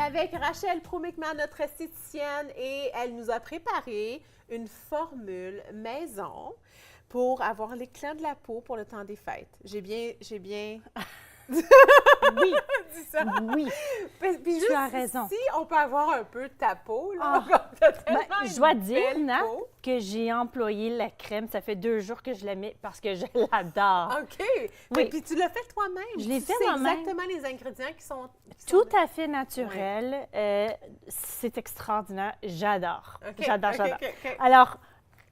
avec Rachel Proumicman, notre esthéticienne, et elle nous a préparé une formule maison pour avoir l'éclat de la peau pour le temps des fêtes. J'ai bien... Oui, dit ça. oui, Puis tu as raison. Si on peut avoir un peu de ta peau, là, Je dois dire, Nat, que j'ai employé la crème. Ça fait 2 jours que je la mets parce que je l'adore. OK. Oui. Puis tu l'as fait toi-même. Je l'ai fait C'est moi-même. exactement les ingrédients qui sont... Tout à fait naturel. C'est extraordinaire. J'adore. OK, J'adore, OK, j'adore. OK. Alors,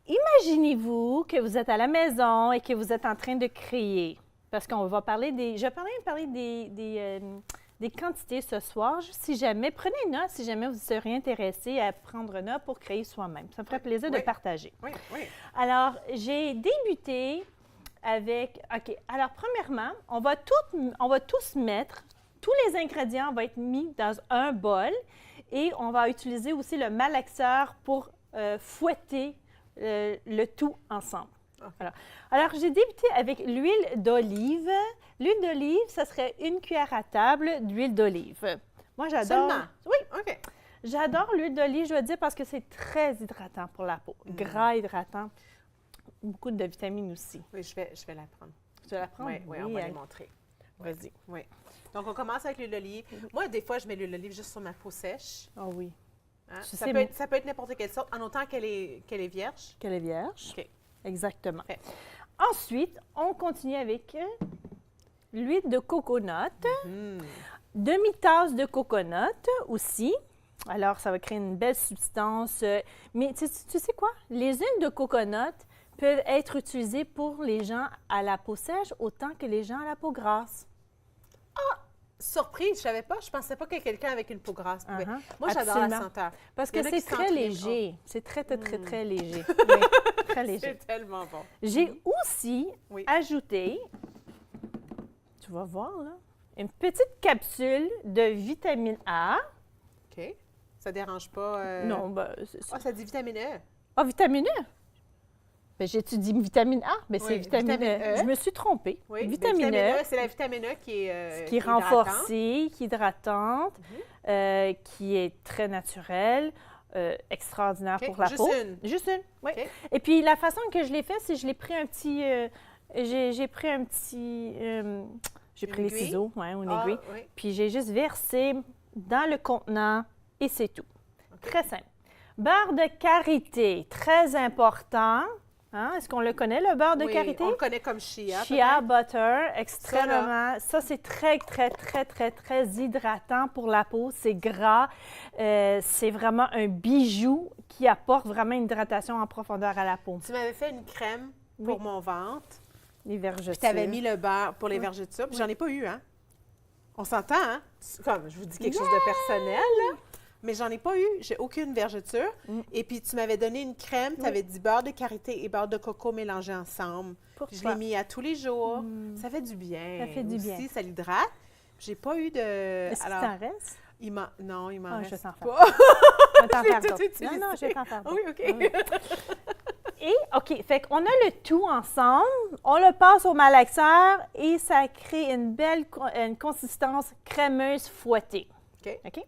imaginez-vous que vous êtes à la maison et que vous êtes en train de créer. Parce qu'on va parler des... Je vais parler des quantités ce soir. Si jamais, prenez une note si jamais vous seriez intéressé à prendre une note pour créer soi-même. Ça me ferait plaisir de partager. Oui, oui. Alors, j'ai débuté avec... OK. Alors, premièrement, on va tous mettre... Tous les ingrédients vont être mis dans un bol et on va utiliser aussi le malaxeur pour fouetter le tout ensemble. Okay. Alors, j'ai débuté avec l'huile d'olive. L'huile d'olive, ça serait 1 cuillère à table d'huile d'olive. Moi, j'adore... Seulement? Oui. OK. J'adore l'huile d'olive, je dois dire, parce que c'est très hydratant pour la peau. Gras hydratant. Beaucoup de vitamines aussi. Oui, je vais la prendre. Tu vas la prendre? Oui, on va les montrer. Vas-y. Oui. Donc, on commence avec l'huile d'olive. Moi, des fois, je mets l'huile d'olive juste sur ma peau sèche. Oh oui. Hein? Tu Ça sais, peut être n'importe quelle sorte, en autant qu'elle est vierge. Qu'elle est vierge. OK. Exactement. Fait. Ensuite, on continue avec l'huile de coconut. Demi-tasse de coconut aussi. Alors, ça va créer une belle substance. Mais tu sais quoi? Les huiles de coconut peuvent être utilisées pour les gens à la peau sèche autant que les gens à la peau grasse. Surprise, je savais pas. Je pensais pas que quelqu'un avec une peau grasse pouvait. Moi, j'adore la Absolument. senteur. Parce Il y que en a qui c'est très sentent léger. C'est très, très, très, très léger. Oui, très léger. C'est tellement bon. J'ai aussi ajouté, tu vas voir là, une petite capsule de vitamine A. OK. Ça dérange pas? Non, ben, c'est ça. Ah, ça dit vitamine E. Ah, vitamine E? Ben, j'ai-tu dit vitamine A? Ben, c'est Oui, vitamine vitamine E. E. Je me suis trompée. Oui, Vitamine E. C'est la vitamine E qui est Qui est renforcée, qui est hydratante, qui est très naturelle, extraordinaire pour la peau. Juste une, oui. Okay. Et puis, la façon que je l'ai fait, c'est que je l'ai pris un petit... j'ai pris les ciseaux, une aiguille, puis j'ai juste versé dans le contenant et c'est tout. Okay. Très simple. Beurre de karité, très important. Hein? Est-ce qu'on le connaît, le beurre de karité? On le connaît comme chia. Chia butter, extrêmement. Ça, c'est très, très, très, très, très hydratant pour la peau. C'est gras. C'est vraiment un bijou qui apporte vraiment une hydratation en profondeur à la peau. Tu m'avais fait une crème pour mon ventre. Les vergetures. Tu avais mis le beurre pour les vergetures. Puis j'en ai pas eu, hein? On s'entend, hein? Comme je vous dis quelque chose de personnel, là. Mais j'en ai pas eu. J'ai aucune vergeture. Et puis, tu m'avais donné une crème. Tu avais dit beurre de karité et beurre de coco mélangés ensemble. Je l'ai mis à tous les jours. Ça fait du bien. Ça fait du bien. Ça l'hydrate. J'ai pas eu de... Est-ce qu'il t'en reste? Non, il m'en reste je vais t'en pas. faire. Je vais t'en faire tout d'autres. utilisé. Non, je vais t'en faire d'autres. Oui, OK. Et, OK, fait qu'on a le tout ensemble, on le passe au malaxeur et ça crée une belle consistance crémeuse fouettée. OK.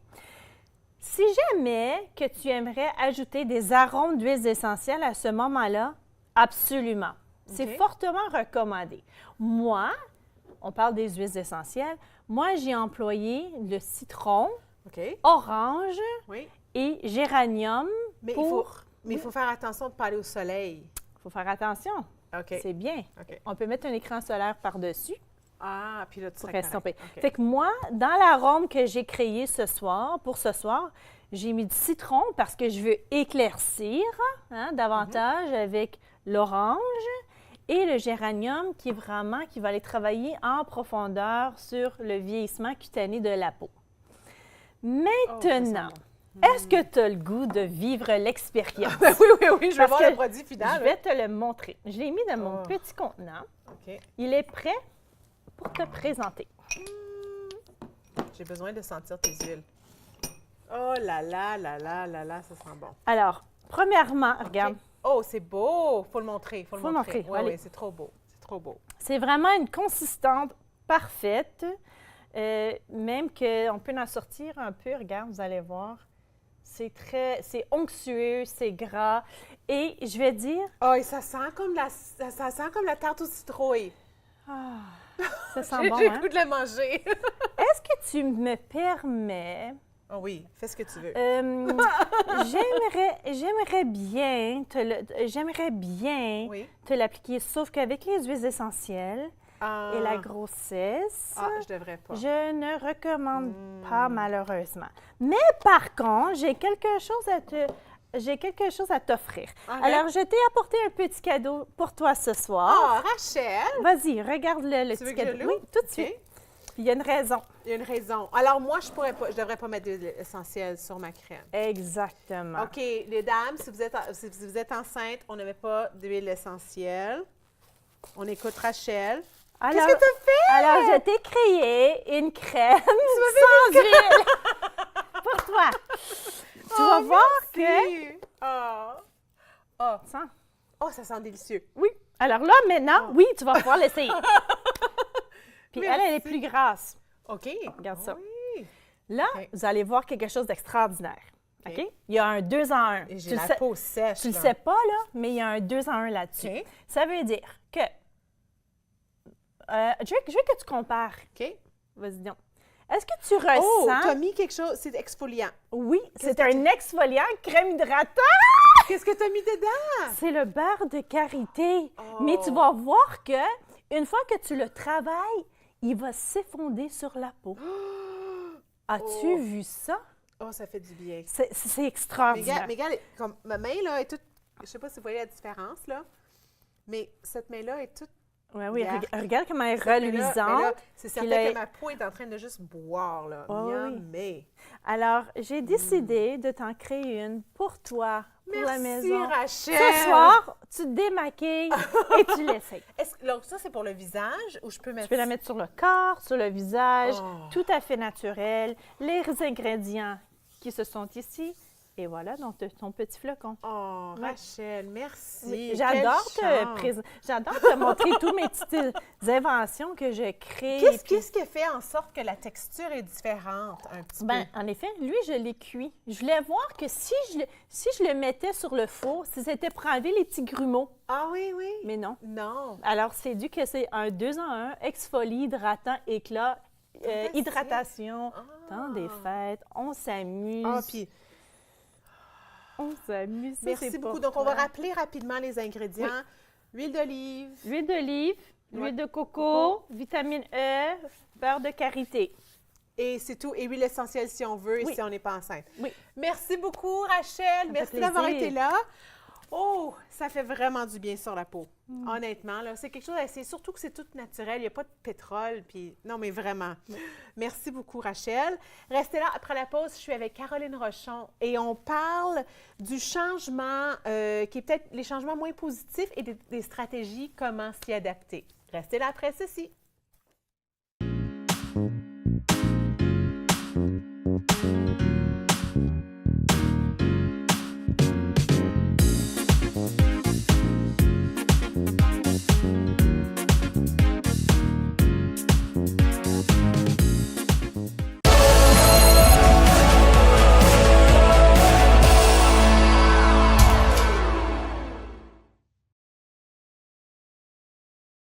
Si jamais que tu aimerais ajouter des arômes d'huiles essentielles à ce moment-là, absolument. C'est fortement recommandé. Moi, on parle des huiles essentielles, moi, j'ai employé le citron, orange et géranium Mais il faut faire attention de ne pas aller au soleil. Il faut faire attention. C'est bien. On peut mettre un écran solaire par-dessus. Ah, puis là, tu serais correct. Fait que moi, dans l'arôme que j'ai créé pour ce soir, j'ai mis du citron parce que je veux éclaircir davantage avec l'orange et le géranium qui va aller travailler en profondeur sur le vieillissement cutané de la peau. Maintenant, est-ce que tu as le goût de vivre l'expérience? Oui, je vais voir le produit final. Je vais te le montrer. Je l'ai mis dans mon petit contenant. Il est prêt pour te présenter. J'ai besoin de sentir tes huiles. Oh là là, ça sent bon. Alors, premièrement, regarde. Oh, c'est beau! Faut le montrer. Faut le montrer. Oui, c'est trop beau. C'est trop beau. C'est vraiment une consistance parfaite. Même qu'on peut en sortir un peu, regarde, vous allez voir. C'est onctueux, c'est gras. Et je vais dire... Oh, et ça sent comme la tarte au citrouille. Ça sent bon, J'ai hein? le goût de la manger. Est-ce que tu me permets... Oh oui, fais ce que tu veux. J'aimerais bien Oui. te l'appliquer, sauf qu'avec les huiles essentielles et la grossesse, je devrais pas. je ne recommande pas malheureusement. Mais par contre, j'ai quelque chose à t'offrir. Ok. Alors, je t'ai apporté un petit cadeau pour toi ce soir. Ah, Rachel! Vas-y, regarde le Tu veux petit que je cadeau. l'ouvre? Oui, tout de suite. OK. Puis il y a une raison. Il y a une raison. Alors, moi, je devrais pas mettre d'huile essentielle sur ma crème. Exactement. OK, les dames, si vous êtes enceinte, on ne met pas d'huile essentielle. On écoute Rachel. Alors, Qu'est-ce que tu as fait? Alors, je t'ai créé une crème sans huile pour toi. Tu vas voir que... Sens. Oh, ça sent délicieux. Oui. Alors là, maintenant, oui, tu vas pouvoir l'essayer. Puis elle est plus grasse. OK. Regarde ça. Oui. Là, OK. vous allez voir quelque chose d'extraordinaire. OK. OK? Il y a un 2 en 1. Et j'ai la peau sèche. Tu le là. sais pas, là, mais il y a un 2 en 1 là-dessus. OK. Ça veut dire que... je veux que tu compares. OK. Vas-y donc. Est-ce que tu Oh, ressens... tu as mis quelque chose, c'est exfoliant. Oui, c'est que un exfoliant crème hydratant. Qu'est-ce que tu as mis dedans? C'est le beurre de karité. Oh. Mais tu vas voir que une fois que tu le travailles, il va s'effondrer sur la peau. As-tu Oh. vu ça? Oh, ça fait du bien. C'est extraordinaire. Mais regarde, comme ma main, là, est toute... Je sais pas si vous voyez la différence, là. Mais cette main-là est toute... Ouais, oui, Regarde. regarde comment elle est Mais là, reluisante. c'est Puis certain là, que ma peau est en train de juste boire, là. Oh, oui. Yummy. Alors, j'ai décidé de t'en créer une pour toi, pour la Merci, maison. Rachel. Ce soir, tu te démaquilles et tu l'essayes. Donc, ça, c'est pour le visage ou je peux mettre... Tu peux la mettre sur le corps, sur le visage, Oh. tout à fait naturel. Les ingrédients qui se sont ici. Et voilà, donc ton petit flocon. Oh, Ouais. Rachel, merci. Oui, Quelle chance. J'adore te montrer toutes mes petites inventions que je crée. Qu'est-ce qui fait en sorte que la texture est différente un petit Ben, en effet, lui, je l'ai cuit. Je voulais voir que si je le mettais sur le four, si c'était pour enlever les petits grumeaux. peu? Ah oui, oui. Mais non. Non. Alors, c'est dû que c'est un 2 en 1, exfolie, hydratant, éclat, Fantastique. hydratation. Ah. Temps des fêtes, on s'amuse. Ah, puis On s'amuse. Ça, merci c'est beaucoup. pour Donc, on va toi. rappeler rapidement les ingrédients. Huile d'olive. L'huile d'olive, Ouais. l'huile de coco, vitamine E, beurre de karité. Et c'est tout. Et huile essentielle si on veut et Oui. si on n'est pas enceinte. Oui. Merci beaucoup, Rachel. fait Merci d'avoir plaisir. été là. Oh, ça fait vraiment du bien sur la peau. Honnêtement, là, c'est quelque chose, c'est surtout que c'est tout naturel. Il n'y a pas de pétrole. Puis non, mais vraiment. Merci beaucoup, Rachel. Restez là. Après la pause, je suis avec Caroline Rochon et on parle du changement qui est peut-être les changements moins positifs et des stratégies, comment s'y adapter. Restez là après ceci.